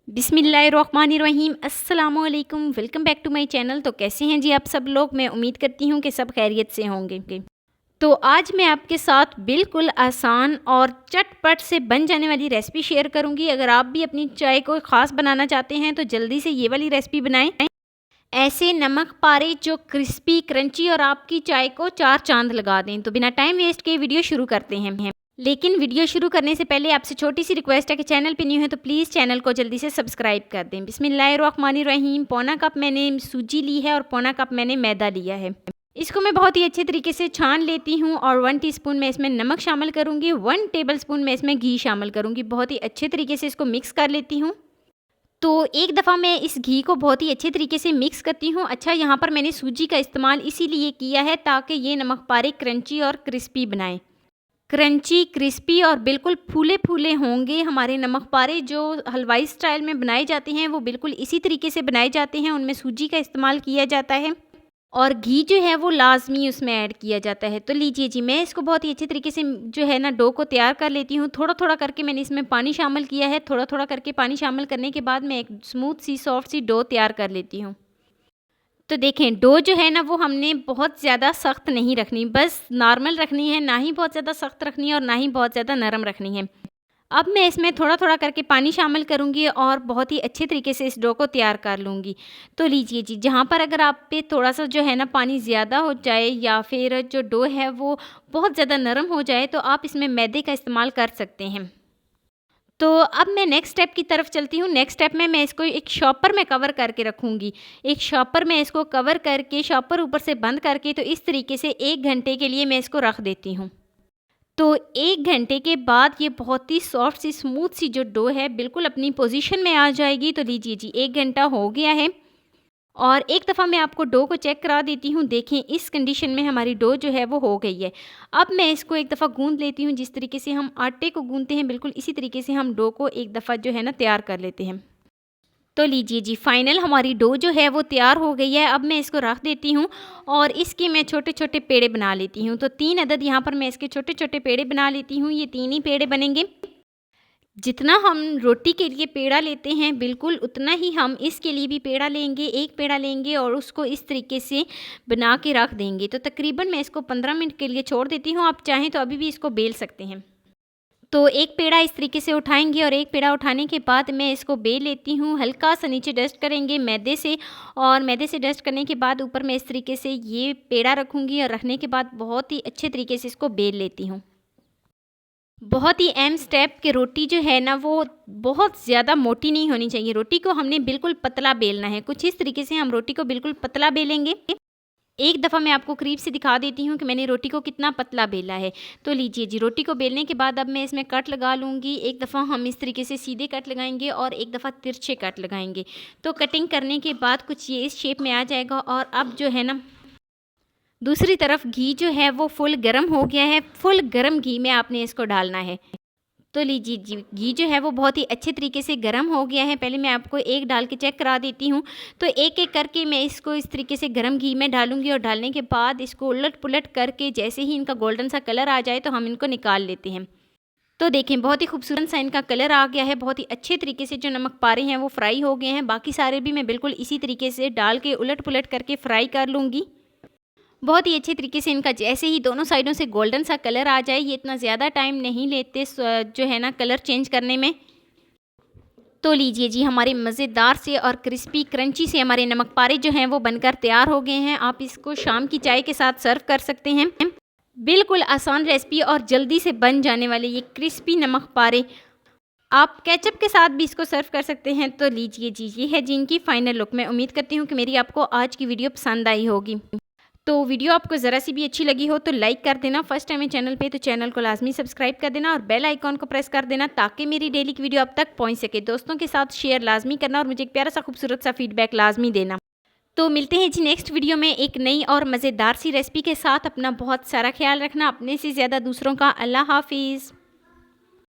बिस्मिल्लाहिर्रहमानिर्रहीम अस्सलामुअलैकुम। Welcome back to my channel. तो कैसे हैं जी आप सब लोग। मैं उम्मीद करती हूँ कि सब खैरियत से होंगे। तो आज मैं आपके साथ बिल्कुल आसान और चटपट से बन जाने वाली रेसिपी शेयर करूँगी। अगर आप भी अपनी चाय को ख़ास बनाना चाहते हैं तो जल्दी से ये वाली रेसिपी बनाएं। ऐसे नमक पारे जो क्रिस्पी क्रंची और आपकी चाय को चार चांद लगा दें। तो बिना टाइम वेस्ट किए वीडियो शुरू करते हैं। लेकिन वीडियो शुरू करने से पहले आपसे छोटी सी रिक्वेस्ट है कि चैनल पे न्यू है तो प्लीज़ चैनल को जल्दी से सब्सक्राइब कर दें। बिस्मिल्लाहिर्रहमानिर्रहीम। पौना कप मैंने सूजी ली है और पौना कप मैंने मैदा लिया है। इसको मैं बहुत ही अच्छे तरीके से छान लेती हूँ और 1 टीस्पून मैं इसमें नमक शामिल करूँगी, 1 टेबलस्पून मैं इसमें घी शामिल करूँगी। बहुत ही अच्छे तरीके से इसको मिक्स कर लेती हूँ। तो एक दफ़ा मैं इस घी को बहुत ही अच्छे तरीके से मिक्स करती हूँ। अच्छा, यहाँ पर मैंने सूजी का इस्तेमाल इसीलिए किया है ताकि ये नमक पारे क्रंची और क्रिस्पी बनाएं। क्रंची, क्रिस्पी और बिल्कुल फूले फूले होंगे हमारे नमक पारे। जो हलवाई स्टाइल में बनाए जाते हैं वो बिल्कुल इसी तरीके से बनाए जाते हैं। उनमें सूजी का इस्तेमाल किया जाता है और घी जो है वो लाजमी उसमें ऐड किया जाता है। तो लीजिए जी, मैं इसको बहुत ही अच्छे तरीके से जो है ना डो को तैयार कर लेती हूँ। थोड़ा थोड़ा करके मैंने इसमें पानी शामिल किया है। थोड़ा थोड़ा करके पानी शामिल करने के बाद मैं एक स्मूथ सी सॉफ्ट सी डो तैयार कर लेती हूँ। तो देखें, डो जो है ना वो हमने बहुत ज़्यादा सख्त नहीं रखनी, बस नॉर्मल रखनी है। ना ही बहुत ज़्यादा सख्त रखनी है और ना ही बहुत ज़्यादा नरम रखनी है। अब मैं इसमें थोड़ा थोड़ा करके पानी शामिल करूँगी और बहुत ही अच्छे तरीके से इस डो को तैयार कर लूँगी। तो लीजिए जी, जहाँ पर अगर आप पे थोड़ा सा जो है ना पानी ज़्यादा हो जाए या फिर जो डो है वो बहुत ज़्यादा नरम हो जाए तो आप इसमें मैदे का इस्तेमाल कर सकते हैं। तो अब मैं नेक्स्ट स्टेप की तरफ चलती हूँ। नेक्स्ट स्टेप में मैं इसको एक शॉपर में कवर करके रखूँगी। एक शॉपर में इसको कवर करके शॉपर ऊपर से बंद करके तो इस तरीके से 1 घंटे के लिए मैं इसको रख देती हूँ। तो 1 घंटे के बाद ये बहुत ही सॉफ्ट सी स्मूथ सी जो डो है बिल्कुल अपनी पोजीशन में आ जाएगी। तो लीजिए जी, 1 घंटा हो गया है और एक दफ़ा मैं आपको डो को चेक करा देती हूँ। देखें, इस कंडीशन में हमारी डो जो है वो हो गई है। अब मैं इसको एक दफ़ा गूंद लेती हूँ। जिस तरीके से हम आटे को गूंदते हैं बिल्कुल इसी तरीके से हम डो को एक दफ़ा जो है ना तैयार कर लेते हैं। तो लीजिए जी, फाइनल हमारी डो जो है वो तैयार हो गई है। अब मैं इसको रख देती हूँ और इसके मैं छोटे छोटे पेड़े बना लेती हूँ। तो 3 अदद यहाँ पर मैं इसके छोटे छोटे पेड़े बना लेती हूँ। ये 3 ही पेड़े बनेंगे। जितना हम रोटी के लिए पेड़ा लेते हैं बिल्कुल उतना ही हम इसके लिए भी पेड़ा लेंगे। एक पेड़ा लेंगे और उसको इस तरीके से बना के रख देंगे। तो तकरीबन मैं इसको 15 मिनट के लिए छोड़ देती हूँ। आप चाहें तो अभी भी इसको बेल सकते हैं। तो एक पेड़ा इस तरीके से उठाएंगे और एक पेड़ा उठाने के बाद मैं इसको बेल लेती हूँ। हल्का सा नीचे डस्ट करेंगे मैदे से और मैदे से डस्ट करने के बाद ऊपर मैं इस तरीके से ये पेड़ा रखूँगी और रखने के बाद बहुत ही अच्छे तरीके से इसको बेल लेती हूँ। बहुत ही अहम स्टेप कि रोटी जो है ना वो बहुत ज़्यादा मोटी नहीं होनी चाहिए। रोटी को हमने बिल्कुल पतला बेलना है। कुछ इस तरीके से हम रोटी को बिल्कुल पतला बेलेंगे। एक दफ़ा मैं आपको करीब से दिखा देती हूँ कि मैंने रोटी को कितना पतला बेला है। तो लीजिए जी, रोटी को बेलने के बाद अब मैं इसमें कट लगा लूँगी। एक दफ़ा हम इस तरीके से सीधे कट लगाएंगे और एक दफ़ा तिरछे कट लगाएंगे। तो कटिंग करने के बाद कुछ ये इस शेप में आ जाएगा। और अब जो है ना दूसरी तरफ घी जो है वो फुल गर्म हो गया है। फुल गर्म घी में आपने इसको डालना है। तो लीजिए जी, घी जो है वो बहुत ही अच्छे तरीके से गर्म हो गया है। पहले मैं आपको एक डाल के चेक करा देती हूँ। तो एक एक करके मैं इसको इस तरीके से गर्म घी में डालूंगी और डालने के बाद इसको उलट पुलट करके जैसे ही इनका गोल्डन सा कलर आ जाए तो हम इनको निकाल लेते हैं। तो देखें, बहुत ही खूबसूरत सा इनका कलर आ गया है। बहुत ही अच्छे तरीके से जो नमक पारे हैं वो फ्राई हो गए हैं। बाकी सारे भी मैं बिल्कुल इसी तरीके से डाल के उलट पुलट करके फ्राई कर लूँगी। बहुत ही अच्छे तरीके से इनका जैसे ही दोनों साइडों से गोल्डन सा कलर आ जाए, ये इतना ज़्यादा टाइम नहीं लेते जो है ना कलर चेंज करने में। तो लीजिए जी, हमारे मज़ेदार से और क्रिस्पी क्रंची से हमारे नमक पारे जो हैं वो बनकर तैयार हो गए हैं। आप इसको शाम की चाय के साथ सर्व कर सकते हैं। बिल्कुल आसान रेसिपी और जल्दी से बन जाने वाले ये क्रिस्पी नमक पारे आप केचप के साथ भी इसको सर्व कर सकते हैं। तो लीजिए जी, ये है जी इनकी फाइनल लुक। मैं उम्मीद करती हूँ कि मेरी आपको आज की वीडियो पसंद आई होगी। तो वीडियो आपको ज़रा सी भी अच्छी लगी हो तो लाइक कर देना। फर्स्ट टाइम है चैनल पे तो चैनल को लाजमी सब्सक्राइब कर देना और बेल आइकॉन को प्रेस कर देना ताकि मेरी डेली की वीडियो आप तक पहुंच सके। दोस्तों के साथ शेयर लाजमी करना और मुझे एक प्यारा सा खूबसूरत सा फीडबैक लाजमी देना। तो मिलते हैं जी नेक्स्ट वीडियो में एक नई और मज़ेदार सी रेसिपी के साथ। अपना बहुत सारा ख्याल रखना, अपने से ज़्यादा दूसरों का। अल्लाह हाफिज़।